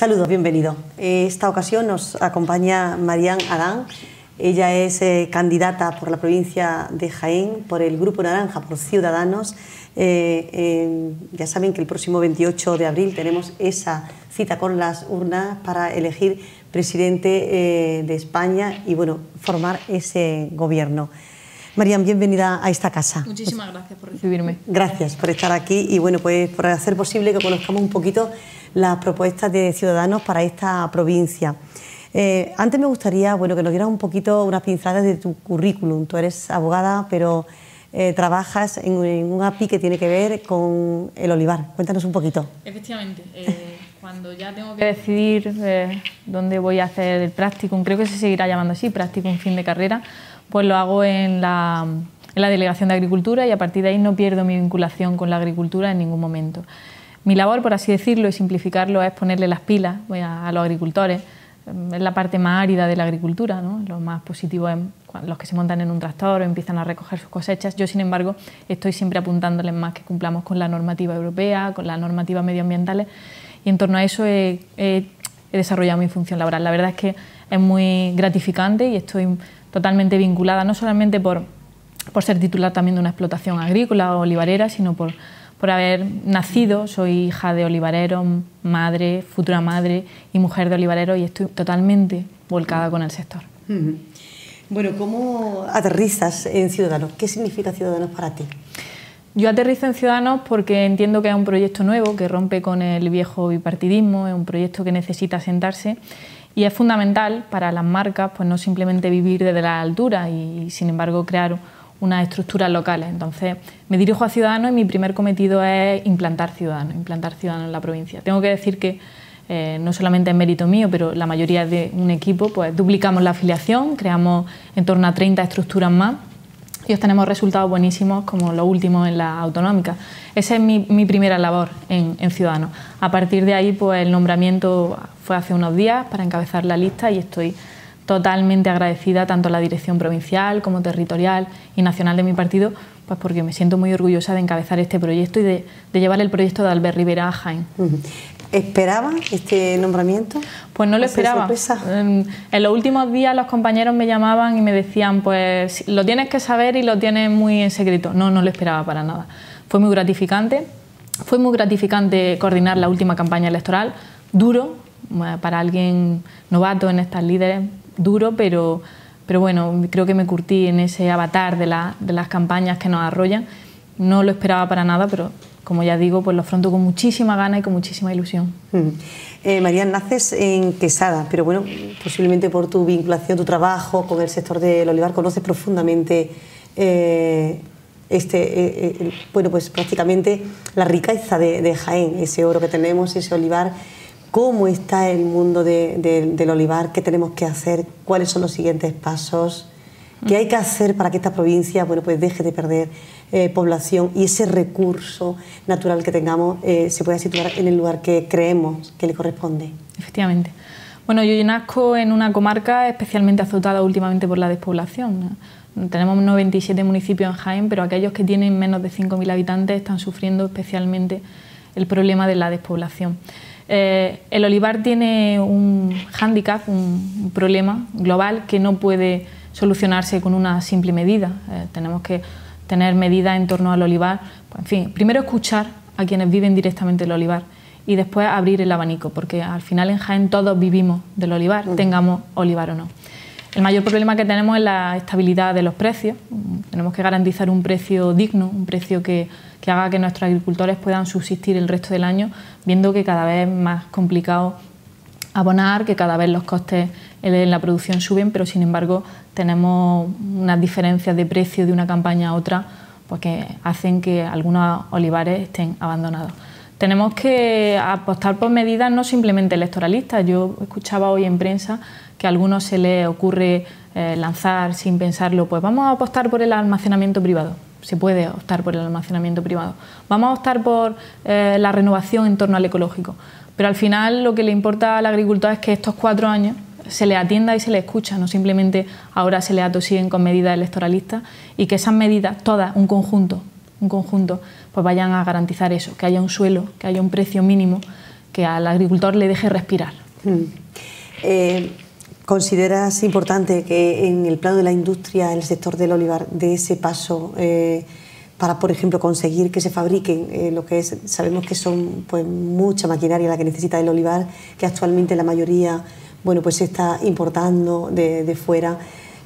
Saludos, bienvenido. Esta ocasión nos acompaña Marian Adán. Ella es candidata por la provincia de Jaén, por el Grupo Naranja, por Ciudadanos. Ya saben que el próximo 28 de abril tenemos esa cita con las urnas para elegir presidente de España y, bueno, formar ese gobierno. Marian, bienvenida a esta casa. Muchísimas gracias por recibirme. Gracias por estar aquí y, bueno, pues por hacer posible que conozcamos un poquito las propuestas de Ciudadanos para esta provincia. Antes me gustaría, bueno, que nos dieras un poquito unas pinceladas de tu currículum. Tú eres abogada, pero trabajas en un API que tiene que ver con el olivar. Cuéntanos un poquito. Efectivamente, cuando ya tengo que decidir dónde voy a hacer el practicum, creo que se seguirá llamando así, practicum fin de carrera, pues lo hago en la Delegación de Agricultura y a partir de ahí no pierdo mi vinculación con la agricultura en ningún momento. Mi labor, por así decirlo, y simplificarlo, es ponerle las pilas a los agricultores. Es la parte más árida de la agricultura, ¿no? Lo más positivo es los que se montan en un tractor o empiezan a recoger sus cosechas. Yo, sin embargo, estoy siempre apuntándoles más que cumplamos con la normativa europea, con las normativas medioambientales, y en torno a eso he desarrollado mi función laboral. La verdad es que es muy gratificante y estoy totalmente vinculada, no solamente por ser titular también de una explotación agrícola o olivarera, sino por haber nacido. Soy hija de olivareros, madre, futura madre y mujer de olivareros, y estoy totalmente volcada con el sector. Bueno, ¿cómo aterrizas en Ciudadanos? ¿Qué significa Ciudadanos para ti? Yo aterrizo en Ciudadanos porque entiendo que es un proyecto nuevo, que rompe con el viejo bipartidismo, es un proyecto que necesita sentarse y es fundamental para las marcas, pues no simplemente vivir desde la altura y sin embargo crear unas estructuras locales. Entonces me dirijo a Ciudadanos y mi primer cometido es implantar Ciudadanos en la provincia. Tengo que decir que no solamente es mérito mío, pero la mayoría de un equipo, pues duplicamos la afiliación, creamos en torno a 30 estructuras más y obtenemos resultados buenísimos como los últimos en la autonómica. Esa es mi primera labor en Ciudadanos. A partir de ahí, pues el nombramiento fue hace unos días para encabezar la lista y estoy totalmente agradecida tanto a la dirección provincial como territorial y nacional de mi partido, pues porque me siento muy orgullosa de encabezar este proyecto y de llevar el proyecto de Albert Rivera a Jaén. ¿Esperaba este nombramiento? Pues no lo esperaba. En los últimos días los compañeros me llamaban y me decían, pues lo tienes que saber y lo tienes muy en secreto. No lo esperaba para nada. Fue muy gratificante. Fue muy gratificante coordinar la última campaña electoral. Duro, para alguien novato en estas líderes, duro, pero bueno, creo que me curtí en ese avatar de las campañas que nos arrollan. No lo esperaba para nada, pero como ya digo, pues lo afronto con muchísima gana y con muchísima ilusión. Marian, naces en Quesada, pero bueno, posiblemente por tu vinculación, tu trabajo con el sector del olivar, conoces profundamente bueno, pues prácticamente la riqueza de Jaén, ese oro que tenemos, ese olivar. ¿Cómo está el mundo del olivar? ¿Qué tenemos que hacer? ¿Cuáles son los siguientes pasos? ¿Qué hay que hacer para que esta provincia, bueno, pues deje de perder población y ese recurso natural que tengamos se pueda situar en el lugar que creemos que le corresponde? Efectivamente. Bueno, yo nazco en una comarca especialmente azotada últimamente por la despoblación. Tenemos 97 municipios en Jaén, pero aquellos que tienen menos de 5.000 habitantes están sufriendo especialmente el problema de la despoblación. El olivar tiene un hándicap, un problema global que no puede solucionarse con una simple medida. Tenemos que tener medidas en torno al olivar. Pues, en fin, primero escuchar a quienes viven directamente el olivar y después abrir el abanico, porque al final en Jaén todos vivimos del olivar, tengamos olivar o no. El mayor problema que tenemos es la estabilidad de los precios. Tenemos que garantizar un precio digno, un precio que haga que nuestros agricultores puedan subsistir el resto del año, viendo que cada vez es más complicado abonar, que cada vez los costes en la producción suben, pero sin embargo tenemos unas diferencias de precio de una campaña a otra, pues que hacen que algunos olivares estén abandonados. Tenemos que apostar por medidas no simplemente electoralistas. Yo escuchaba hoy en prensa que a algunos se les ocurre lanzar sin pensarlo, pues vamos a apostar por el almacenamiento privado. Se puede optar por el almacenamiento privado. Vamos a optar por la renovación en torno al ecológico. Pero al final lo que le importa al agricultor es que estos 4 años se le atienda y se le escucha, no simplemente ahora se le atosiguen con medidas electoralistas, y que esas medidas, todas, un conjunto, pues vayan a garantizar eso, que haya un suelo, que haya un precio mínimo que al agricultor le deje respirar. ¿Consideras importante que en el plano de la industria, en el sector del olivar, dé ese paso para, por ejemplo, conseguir que se fabriquen lo que es, sabemos que son pues mucha maquinaria la que necesita el olivar, que actualmente la mayoría pues se está importando de fuera?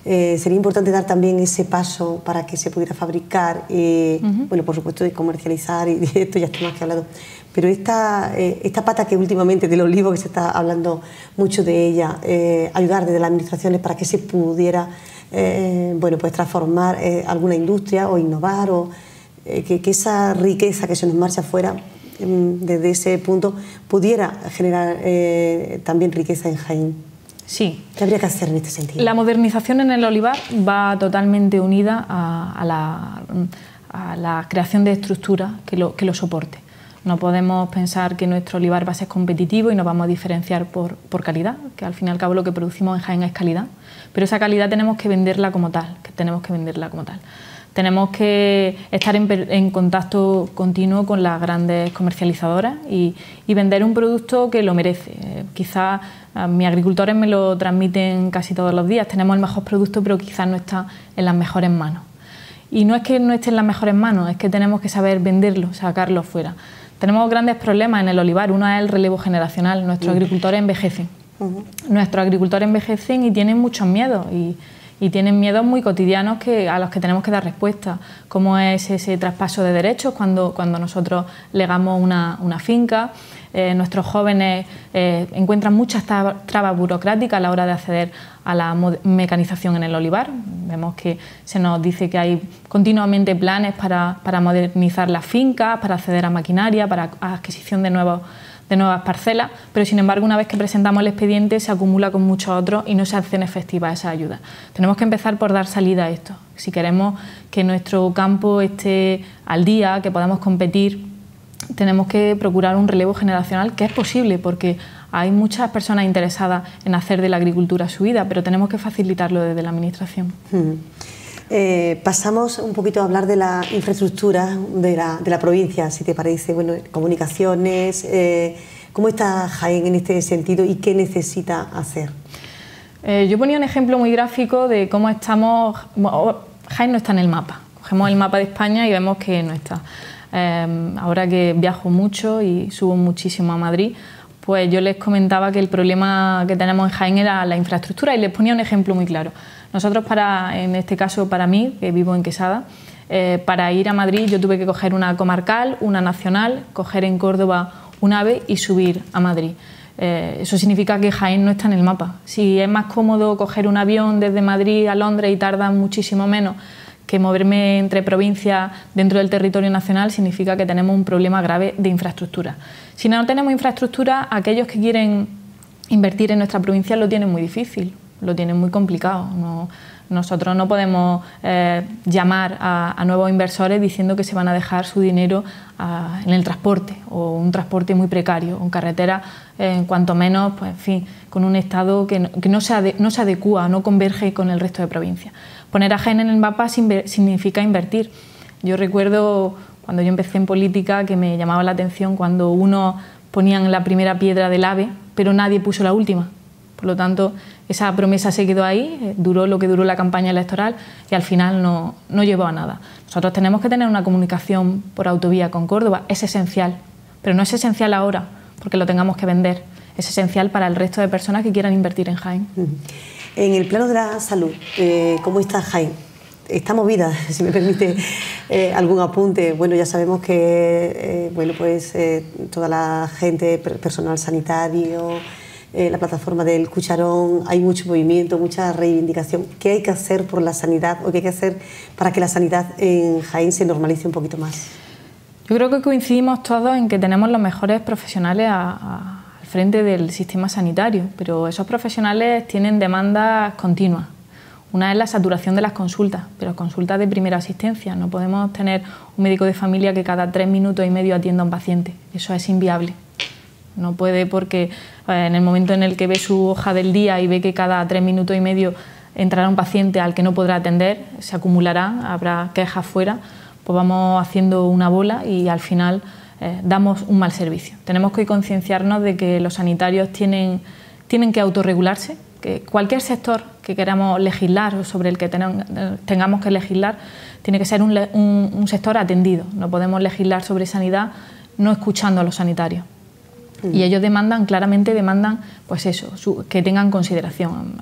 Sería importante dar también ese paso para que se pudiera fabricar, por supuesto de comercializar, y de esto ya está más que hablado, pero esta pata que últimamente del olivo, que se está hablando mucho de ella, ayudar desde las administraciones para que se pudiera pues transformar alguna industria o innovar, o que esa riqueza que se nos marcha afuera, desde ese punto pudiera generar también riqueza en Jaén. Sí. ¿Qué habría que hacer en este sentido? La modernización en el olivar va totalmente unida a la creación de estructuras que lo soporte. No podemos pensar que nuestro olivar va a ser competitivo y nos vamos a diferenciar por calidad, que al fin y al cabo lo que producimos en Jaén es calidad, pero esa calidad tenemos que venderla como tal, Tenemos que estar en contacto continuo con las grandes comercializadoras y vender un producto que lo merece. Quizás mis agricultores me lo transmiten casi todos los días, tenemos el mejor producto, pero quizás no está en las mejores manos. Y no es que no esté en las mejores manos, es que tenemos que saber venderlo, sacarlo fuera. Tenemos grandes problemas en el olivar. Uno es el relevo generacional. Nuestros agricultores envejecen. Nuestros agricultores envejecen y tienen muchos miedos. Y tienen miedos muy cotidianos a los que tenemos que dar respuesta, como es ese traspaso de derechos cuando nosotros legamos una finca. Nuestros jóvenes encuentran muchas trabas burocráticas a la hora de acceder a la mecanización en el olivar. Vemos que se nos dice que hay continuamente planes para modernizar las fincas, para acceder a maquinaria, para adquisición de nuevas parcelas, pero sin embargo una vez que presentamos el expediente se acumula con muchos otros y no se hacen efectivas esas ayudas. Tenemos que empezar por dar salida a esto. Si queremos que nuestro campo esté al día, que podamos competir, tenemos que procurar un relevo generacional, que es posible porque hay muchas personas interesadas en hacer de la agricultura su vida, pero tenemos que facilitarlo desde la administración. Pasamos un poquito a hablar de la infraestructura de la provincia, si te parece, comunicaciones, ¿cómo está Jaén en este sentido y qué necesita hacer? Yo ponía un ejemplo muy gráfico de cómo estamos. Jaén no está en el mapa, cogemos el mapa de España y vemos que no está. Ahora que viajo mucho y subo muchísimo a Madrid, pues yo les comentaba que el problema que tenemos en Jaén era la infraestructura y les ponía un ejemplo muy claro. Nosotros, en este caso para mí, que vivo en Quesada, para ir a Madrid yo tuve que coger una comarcal, una nacional, coger en Córdoba un AVE y subir a Madrid. Eso significa que Jaén no está en el mapa. Si es más cómodo coger un avión desde Madrid a Londres y tarda muchísimo menos que moverme entre provincias dentro del territorio nacional, significa que tenemos un problema grave de infraestructura. Si no tenemos infraestructura, aquellos que quieren invertir en nuestra provincia lo tienen muy difícil, lo tienen muy complicado. Nosotros no podemos llamar a nuevos inversores diciendo que se van a dejar su dinero en el transporte, o un transporte muy precario, en carretera, cuanto menos, pues, en fin, con un estado que no se adecúa, no converge con el resto de provincias. Poner a Jaén en el mapa significa invertir. Yo recuerdo cuando yo empecé en política que me llamaba la atención cuando unos ponían la primera piedra del AVE, pero nadie puso la última. Por lo tanto, esa promesa se quedó ahí, duró lo que duró la campaña electoral y al final no llevó a nada. Nosotros tenemos que tener una comunicación por autovía con Córdoba, es esencial, pero no es esencial ahora porque lo tengamos que vender, es esencial para el resto de personas que quieran invertir en Jaén. En el plano de la salud, ¿cómo está Jaén? Está movida, si me permite algún apunte. Bueno, ya sabemos que toda la gente, personal sanitario, la plataforma del Cucharón, hay mucho movimiento, mucha reivindicación. ¿Qué hay que hacer por la sanidad o qué hay que hacer para que la sanidad en Jaén se normalice un poquito más? Yo creo que coincidimos todos en que tenemos los mejores profesionales al frente del sistema sanitario, pero esos profesionales tienen demandas continuas. Una es la saturación de las consultas, pero consultas de primera asistencia. No podemos tener un médico de familia que cada 3 minutos y medio atienda a un paciente. Eso es inviable. No puede, porque en el momento en el que ve su hoja del día y ve que cada 3 minutos y medio entrará un paciente al que no podrá atender, se acumulará, habrá quejas fuera, pues vamos haciendo una bola y al final damos un mal servicio. Tenemos que concienciarnos de que los sanitarios tienen que autorregularse, que cualquier sector que queramos legislar o sobre el que tengamos que legislar tiene que ser un sector atendido. No podemos legislar sobre sanidad no escuchando a los sanitarios. Y ellos claramente demandan pues eso, que tengan consideración.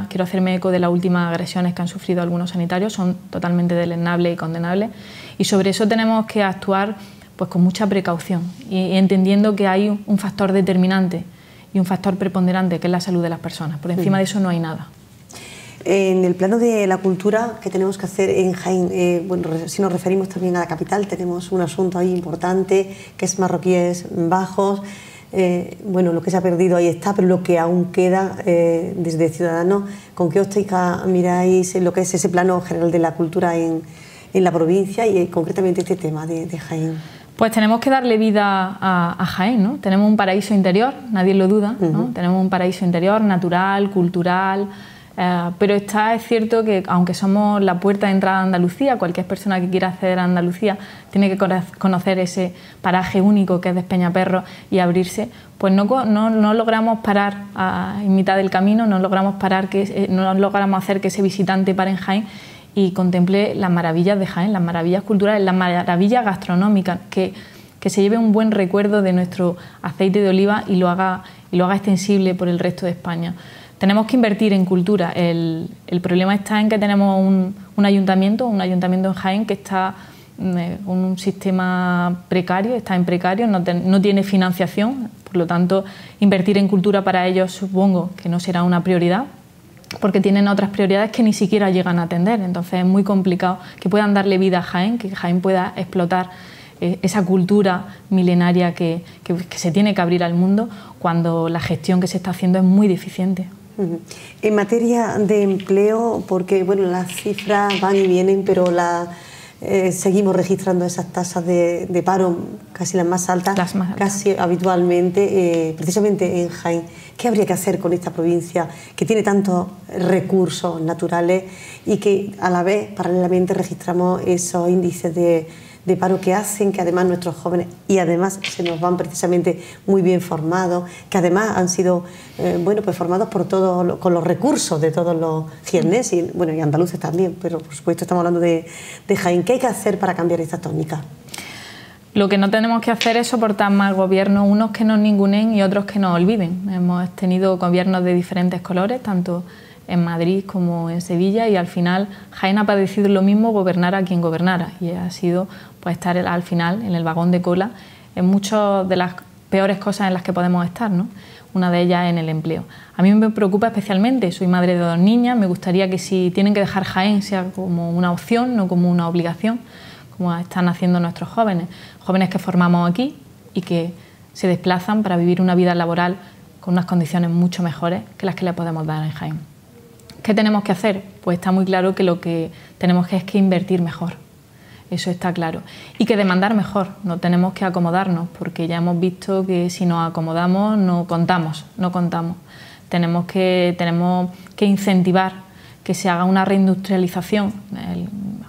Quiero hacerme eco de las últimas agresiones que han sufrido algunos sanitarios, son totalmente deleznables y condenables, y sobre eso tenemos que actuar pues con mucha precaución y entendiendo que hay un factor determinante y un factor preponderante, que es la salud de las personas. Por encima de eso no hay nada. En el plano de la cultura, ¿qué tenemos que hacer en Jaén? Bueno, si nos referimos también a la capital, tenemos un asunto ahí importante, que es Marroquíes Bajos. Bueno, lo que se ha perdido ahí está, pero lo que aún queda desde Ciudadanos, ¿con qué óptica miráis lo que es ese plano general de la cultura en la provincia y concretamente este tema de Jaén? Pues tenemos que darle vida a Jaén, ¿no? Tenemos un paraíso interior, nadie lo duda, ¿no? Tenemos un paraíso interior, natural, cultural, pero es cierto que aunque somos la puerta de entrada a Andalucía, cualquier persona que quiera acceder a Andalucía tiene que conocer ese paraje único que es Despeñaperros y abrirse, pues no logramos parar en mitad del camino, no logramos hacer que ese visitante pare en Jaén y contemple las maravillas de Jaén, las maravillas culturales, las maravillas gastronómicas, que se lleve un buen recuerdo de nuestro aceite de oliva y lo haga extensible por el resto de España. Tenemos que invertir en cultura. El problema está en que tenemos un ayuntamiento en Jaén que está con un sistema precario, está en precario, no tiene financiación, por lo tanto invertir en cultura para ellos supongo que no será una prioridad, porque tienen otras prioridades que ni siquiera llegan a atender. Entonces es muy complicado que puedan darle vida a Jaén, que Jaén pueda explotar esa cultura milenaria que se tiene que abrir al mundo, cuando la gestión que se está haciendo es muy deficiente. En materia de empleo, porque bueno, las cifras van y vienen, pero seguimos registrando esas tasas de paro, casi las más altas, casi habitualmente, precisamente en Jaén. ¿Qué habría que hacer con esta provincia que tiene tantos recursos naturales y que a la vez, paralelamente, registramos esos índices de paro que hacen que además nuestros jóvenes, y además se nos van precisamente muy bien formados, que además han sido pues formados con los recursos de todos los jieneses y andaluces también, pero por supuesto estamos hablando de Jaén? ¿Qué hay que hacer para cambiar esta tónica? Lo que no tenemos que hacer es soportar más gobiernos, unos que nos ningunen y otros que nos olviden. Hemos tenido gobiernos de diferentes colores, tanto en Madrid como en Sevilla, y al final Jaén ha padecido lo mismo, gobernar a quien gobernara, y ha sido pues estar al final en el vagón de cola en muchas de las peores cosas en las que podemos estar, ¿no? Una de ellas en el empleo. A mí me preocupa especialmente, soy madre de 2 niñas, me gustaría que si tienen que dejar Jaén sea como una opción, no como una obligación, como están haciendo nuestros jóvenes que formamos aquí y que se desplazan para vivir una vida laboral con unas condiciones mucho mejores que las que le podemos dar en Jaén. ¿Qué tenemos que hacer? Pues está muy claro que lo que tenemos que es que invertir mejor, eso está claro, y que demandar mejor, no tenemos que acomodarnos, porque ya hemos visto que si nos acomodamos no contamos. Tenemos que incentivar que se haga una reindustrialización.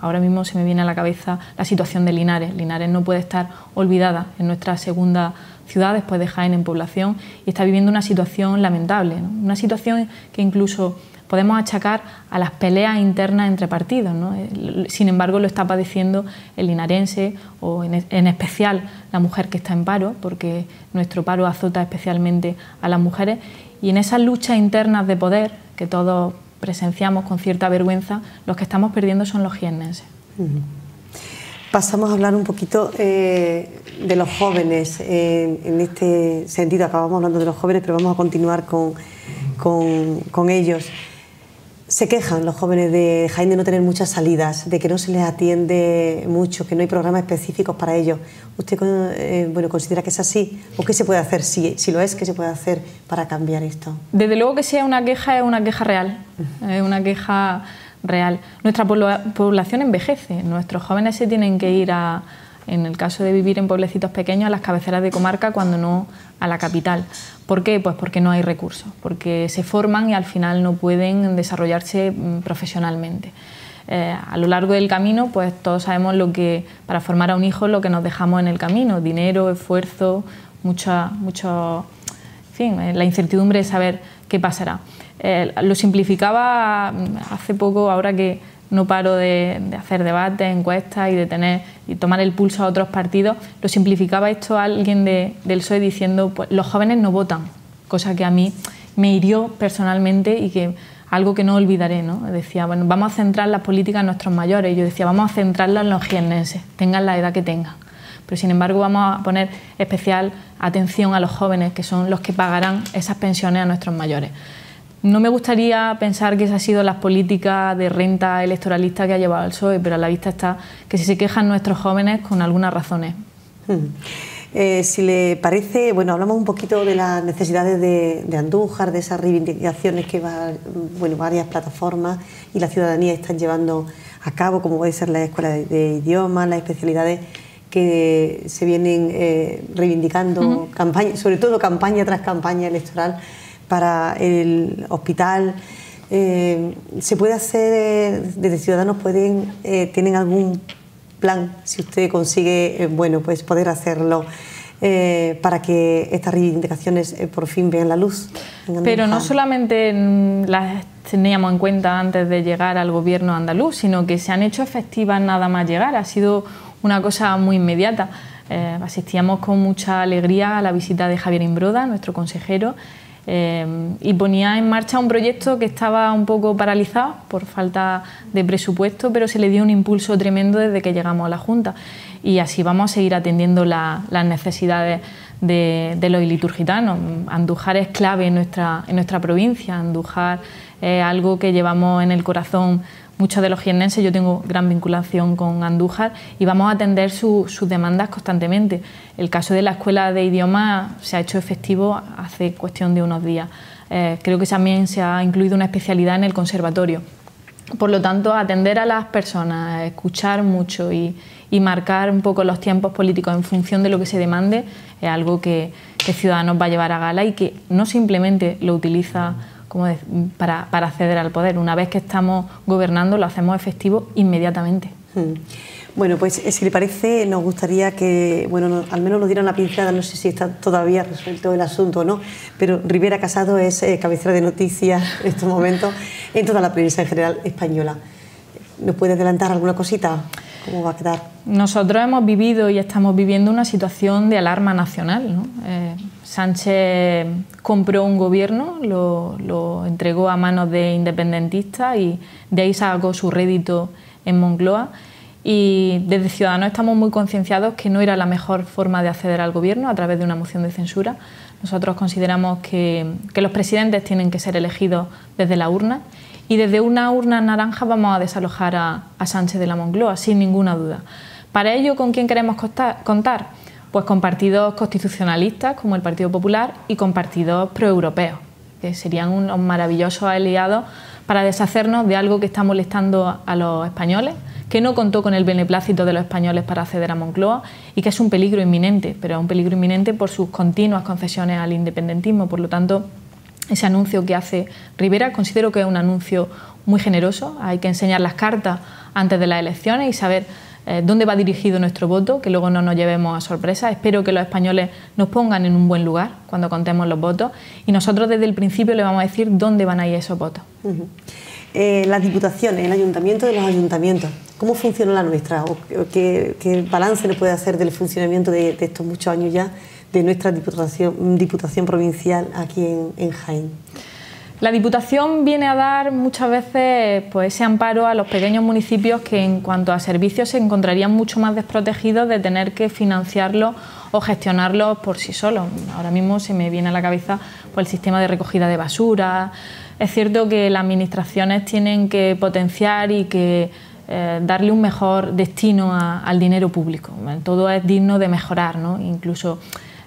Ahora mismo se me viene a la cabeza la situación de Linares. Linares no puede estar olvidada, en nuestra segunda ciudad después de Jaén en población, y está viviendo una situación lamentable, ¿no? Una situación que incluso podemos achacar a las peleas internas entre partidos, ¿no? Sin embargo, lo está padeciendo el linarense, o en especial la mujer que está en paro, porque nuestro paro azota especialmente a las mujeres, y en esas luchas internas de poder que todos presenciamos con cierta vergüenza, los que estamos perdiendo son los jiennenses. Pasamos a hablar un poquito de los jóvenes. En este sentido acabamos hablando de los jóvenes, pero vamos a continuar con ellos. Se quejan los jóvenes de Jaén de no tener muchas salidas, de que no se les atiende mucho, que no hay programas específicos para ellos. ¿Usted considera que es así? ¿O qué se puede hacer? Si lo es, ¿qué se puede hacer para cambiar esto? Desde luego que sea una queja, es una queja real. Es una queja real. Nuestra población envejece. Nuestros jóvenes se tienen que ir en el caso de vivir en pueblecitos pequeños, a las cabeceras de comarca, cuando no a la capital. ¿Por qué? Pues porque no hay recursos, porque se forman y al final no pueden desarrollarse profesionalmente. A lo largo del camino, pues todos sabemos lo que, para formar a un hijo, lo que nos dejamos en el camino: dinero, esfuerzo, mucho, en fin, la incertidumbre de saber qué pasará. Lo simplificaba hace poco, ahora que no paro de hacer debates, encuestas y tomar el pulso a otros partidos, lo simplificaba esto a alguien del PSOE diciendo: pues los jóvenes no votan, cosa que a mí me hirió personalmente y que algo que no olvidaré, ¿no? Decía, bueno, vamos a centrar las políticas en nuestros mayores. Y yo decía, vamos a centrarlas en los jiennenses, tengan la edad que tengan. Pero sin embargo vamos a poner especial atención a los jóvenes, que son los que pagarán esas pensiones a nuestros mayores. No me gustaría pensar que esa ha sido la política de renta electoralista que ha llevado el PSOE, pero a la vista está que si se quejan nuestros jóvenes con algunas razones. Si le parece, bueno, hablamos un poquito de las necesidades de Andújar, de esas reivindicaciones que varias plataformas y la ciudadanía están llevando a cabo, como puede ser la escuela de idiomas, las especialidades que se vienen reivindicando, sobre todo campaña tras campaña electoral para el hospital. ¿Se puede hacer, desde Ciudadanos tienen algún plan, si usted consigue pues poder hacerlo, para que estas reivindicaciones por fin vean la luz? Pero no solamente las teníamos en cuenta antes de llegar al gobierno andaluz, sino que se han hecho efectivas nada más llegar. Ha sido una cosa muy inmediata. Asistíamos con mucha alegría a la visita de Javier Imbroda, nuestro consejero, y ponía en marcha un proyecto que estaba un poco paralizado por falta de presupuesto, pero se le dio un impulso tremendo desde que llegamos a la Junta, y así vamos a seguir atendiendo las necesidades de los iliturgitanos. Andújar es clave en nuestra provincia. Andújar es algo que llevamos en el corazón muchos de los jiennenses. Yo tengo gran vinculación con Andújar y vamos a atender sus demandas constantemente. El caso de la escuela de idiomas se ha hecho efectivo hace cuestión de unos días. Creo que también se ha incluido una especialidad en el conservatorio. Por lo tanto, atender a las personas, escuchar mucho y marcar un poco los tiempos políticos en función de lo que se demande es algo que Ciudadanos va a llevar a gala y que no simplemente lo utiliza para acceder al poder. Una vez que estamos gobernando, lo hacemos efectivo inmediatamente. Bueno, pues si le parece, nos gustaría que, al menos nos diera una pincelada, no sé si está todavía resuelto el asunto o no, pero Rivera Casado es cabecera de noticias en estos momentos en toda la prensa en general española. ¿Nos puede adelantar alguna cosita? ¿Cómo va a quedar? Nosotros hemos vivido y estamos viviendo una situación de alarma nacional, ¿no? Sánchez compró un gobierno, lo entregó a manos de independentistas y de ahí sacó su rédito en Moncloa. Y desde Ciudadanos estamos muy concienciados que no era la mejor forma de acceder al gobierno, a través de una moción de censura. Nosotros consideramos que los presidentes tienen que ser elegidos desde la urna, y desde una urna naranja vamos a desalojar a Sánchez de la Moncloa, sin ninguna duda. Para ello, ¿con quién queremos contar? Pues con partidos constitucionalistas como el Partido Popular y con partidos proeuropeos, que serían unos maravillosos aliados para deshacernos de algo que está molestando a los españoles, que no contó con el beneplácito de los españoles para acceder a Moncloa y que es un peligro inminente, pero es un peligro inminente por sus continuas concesiones al independentismo. Por lo tanto, ese anuncio que hace Rivera considero que es un anuncio muy generoso. Hay que enseñar las cartas antes de las elecciones y saber dónde va dirigido nuestro voto, que luego no nos llevemos a sorpresas. Espero que los españoles nos pongan en un buen lugar cuando contemos los votos, y nosotros desde el principio le vamos a decir dónde van a ir esos votos. Las diputaciones, el ayuntamiento de los ayuntamientos, ¿cómo funciona la nuestra? ¿Qué balance le puede hacer del funcionamiento de estos muchos años ya de nuestra diputación provincial aquí en Jaén? La Diputación viene a dar muchas veces ese amparo a los pequeños municipios que en cuanto a servicios se encontrarían mucho más desprotegidos de tener que financiarlos o gestionarlos por sí solos. Ahora mismo se me viene a la cabeza el sistema de recogida de basura. Es cierto que las administraciones tienen que potenciar y que darle un mejor destino al dinero público. Todo es digno de mejorar, ¿no? Incluso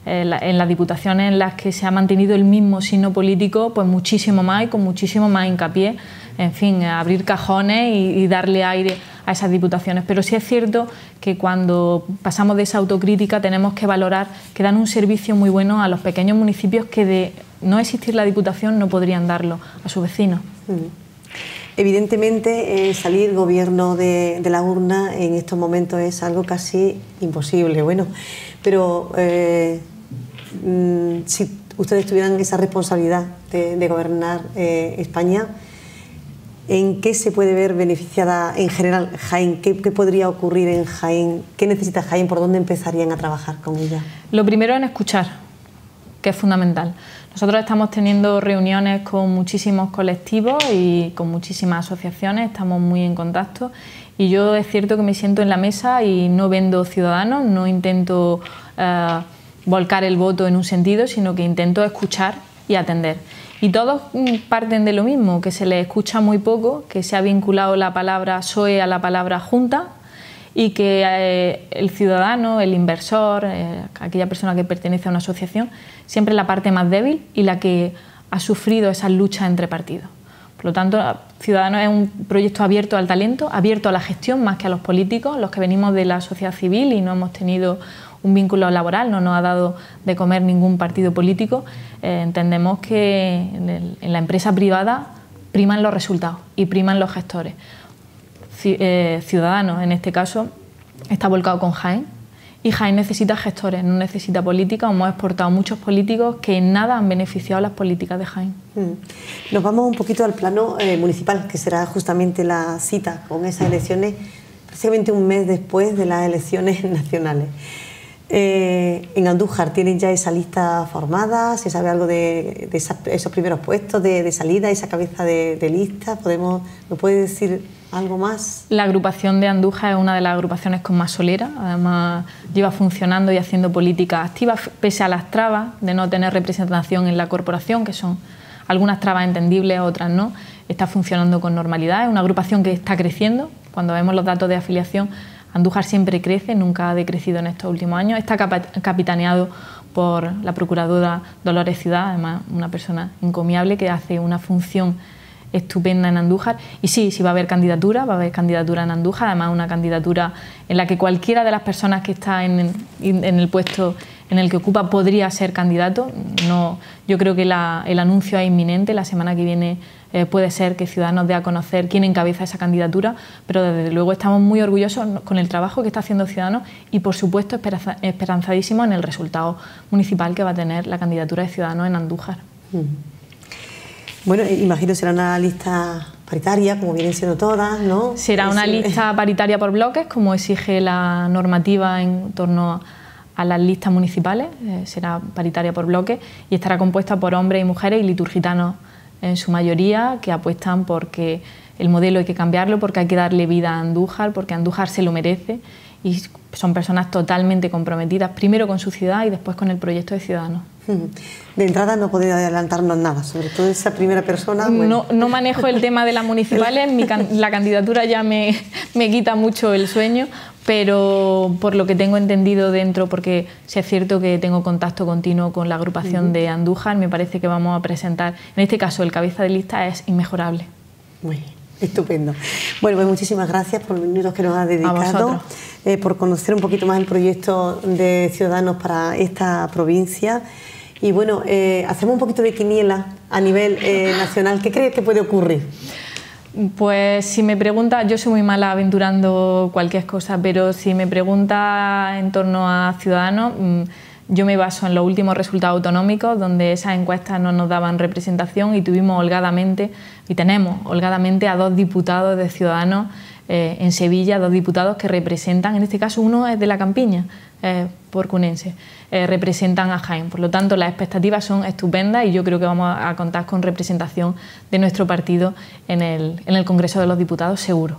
en las diputaciones en las que se ha mantenido el mismo signo político, pues muchísimo más y con muchísimo más hincapié, en fin, abrir cajones y darle aire a esas diputaciones. Pero sí es cierto que cuando pasamos de esa autocrítica tenemos que valorar que dan un servicio muy bueno a los pequeños municipios que de no existir la Diputación no podrían darlo a sus vecinos. Evidentemente, salir gobierno de la urna en estos momentos es algo casi imposible. Bueno, pero si ustedes tuvieran esa responsabilidad de gobernar España, ¿en qué se puede ver beneficiada en general Jaén? ¿Qué podría ocurrir en Jaén? ¿Qué necesita Jaén? ¿Por dónde empezarían a trabajar con ella? Lo primero en escuchar, que es fundamental. Nosotros estamos teniendo reuniones con muchísimos colectivos y con muchísimas asociaciones, estamos muy en contacto, y yo es cierto que me siento en la mesa y no vendo ciudadanos, no intento volcar el voto en un sentido, sino que intento escuchar y atender. Y todos parten de lo mismo, que se les escucha muy poco, que se ha vinculado la palabra PSOE a la palabra Junta, y que el ciudadano, el inversor, aquella persona que pertenece a una asociación, siempre es la parte más débil y la que ha sufrido esas luchas entre partidos. Por lo tanto, Ciudadanos es un proyecto abierto al talento, abierto a la gestión más que a los políticos, los que venimos de la sociedad civil y no hemos tenido un vínculo laboral, no nos ha dado de comer ningún partido político. Entendemos que en la empresa privada priman los resultados y priman los gestores. Ciudadanos, en este caso, está volcado con Jaén, y Jaén necesita gestores, no necesita políticas. Hemos exportado muchos políticos que en nada han beneficiado las políticas de Jaén. Nos vamos un poquito al plano municipal, que será justamente la cita con esas elecciones, precisamente un mes después de las elecciones nacionales. En Andújar tienen ya esa lista formada, se sabe algo de esos primeros puestos de salida, esa cabeza de lista. ¿Me puede decir algo más? La agrupación de Andújar es una de las agrupaciones con más solera, además lleva funcionando y haciendo políticas activas, pese a las trabas de no tener representación en la corporación, que son algunas trabas entendibles, otras no. Está funcionando con normalidad, es una agrupación que está creciendo. Cuando vemos los datos de afiliación, Andújar siempre crece, nunca ha decrecido en estos últimos años. Está capitaneado por la procuradora Dolores Ciudad, además una persona encomiable que hace una función estupenda en Andújar. Y sí, va a haber candidatura en Andújar, además una candidatura en la que cualquiera de las personas que está en el puesto en el que ocupa podría ser candidato. No, yo creo que el anuncio es inminente, la semana que viene puede ser que Ciudadanos dé a conocer quién encabeza esa candidatura, pero desde luego estamos muy orgullosos con el trabajo que está haciendo Ciudadanos y por supuesto esperanzadísimos en el resultado municipal que va a tener la candidatura de Ciudadanos en Andújar. Bueno, imagino será una lista paritaria, como vienen siendo todas, ¿no? Será una lista paritaria por bloques, como exige la normativa en torno a las listas municipales. Será paritaria por bloques y estará compuesta por hombres y mujeres y liturgitanos en su mayoría, que apuestan porque el modelo hay que cambiarlo, porque hay que darle vida a Andújar, porque Andújar se lo merece, y son personas totalmente comprometidas, primero con su ciudad y después con el proyecto de Ciudadanos. De entrada no podéis adelantarnos nada, sobre todo esa primera persona. Bueno. No manejo el tema de las municipales, la candidatura ya me quita mucho el sueño, pero por lo que tengo entendido dentro, porque sí es cierto que tengo contacto continuo con la agrupación de Andújar, me parece que vamos a presentar, en este caso el cabeza de lista es inmejorable. Muy bien, estupendo. Bueno, pues muchísimas gracias por los minutos que nos ha dedicado, por conocer un poquito más el proyecto de Ciudadanos para esta provincia. Y bueno, hacemos un poquito de quiniela a nivel nacional. ¿Qué crees que puede ocurrir? Pues si me pregunta, yo soy muy mala aventurando cualquier cosa, pero si me pregunta en torno a Ciudadanos, yo me baso en los últimos resultados autonómicos, donde esas encuestas no nos daban representación y tuvimos holgadamente, y tenemos holgadamente a 2 diputados de Ciudadanos en Sevilla, 2 diputados que representan, en este caso uno es de la Campiña, porcunense, representan a Jaén. Por lo tanto, las expectativas son estupendas y yo creo que vamos a contar con representación de nuestro partido en el Congreso de los Diputados, seguro.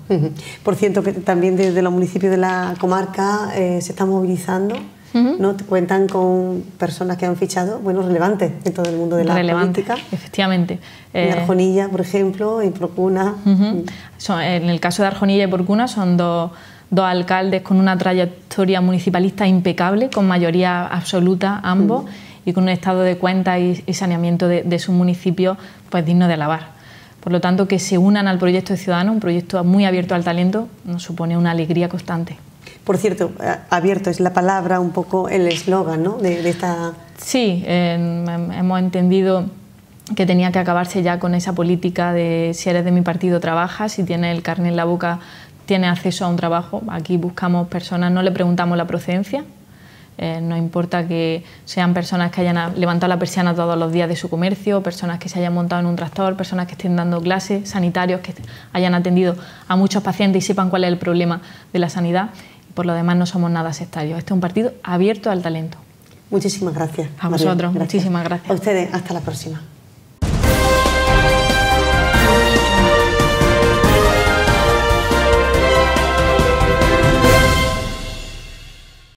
Por cierto, que también desde los municipios de la comarca se están movilizando, ¿no? Te cuentan con personas que han fichado, bueno, relevantes en todo el mundo de la política. Efectivamente. En Arjonilla, por ejemplo, en Porcuna. En el caso de Arjonilla y Porcuna son dos alcaldes con una trayectoria municipalista impecable, con mayoría absoluta ambos, y con un estado de cuentas y saneamiento de su municipio pues digno de alabar. Por lo tanto, que se unan al proyecto de Ciudadanos, un proyecto muy abierto al talento, nos supone una alegría constante. Por cierto, abierto es la palabra, un poco el eslogan, ¿no? de esta... Sí, hemos entendido que tenía que acabarse ya con esa política de si eres de mi partido trabajas, si tienes el carné en la boca tienes acceso a un trabajo. Aquí buscamos personas, no le preguntamos la procedencia, no importa que sean personas que hayan levantado la persiana todos los días de su comercio, personas que se hayan montado en un tractor, personas que estén dando clases, sanitarios que hayan atendido a muchos pacientes y sepan cuál es el problema de la sanidad. Por lo demás no somos nada sectarios. Este es un partido abierto al talento. Muchísimas gracias. A vosotros, muchísimas gracias. A ustedes, hasta la próxima.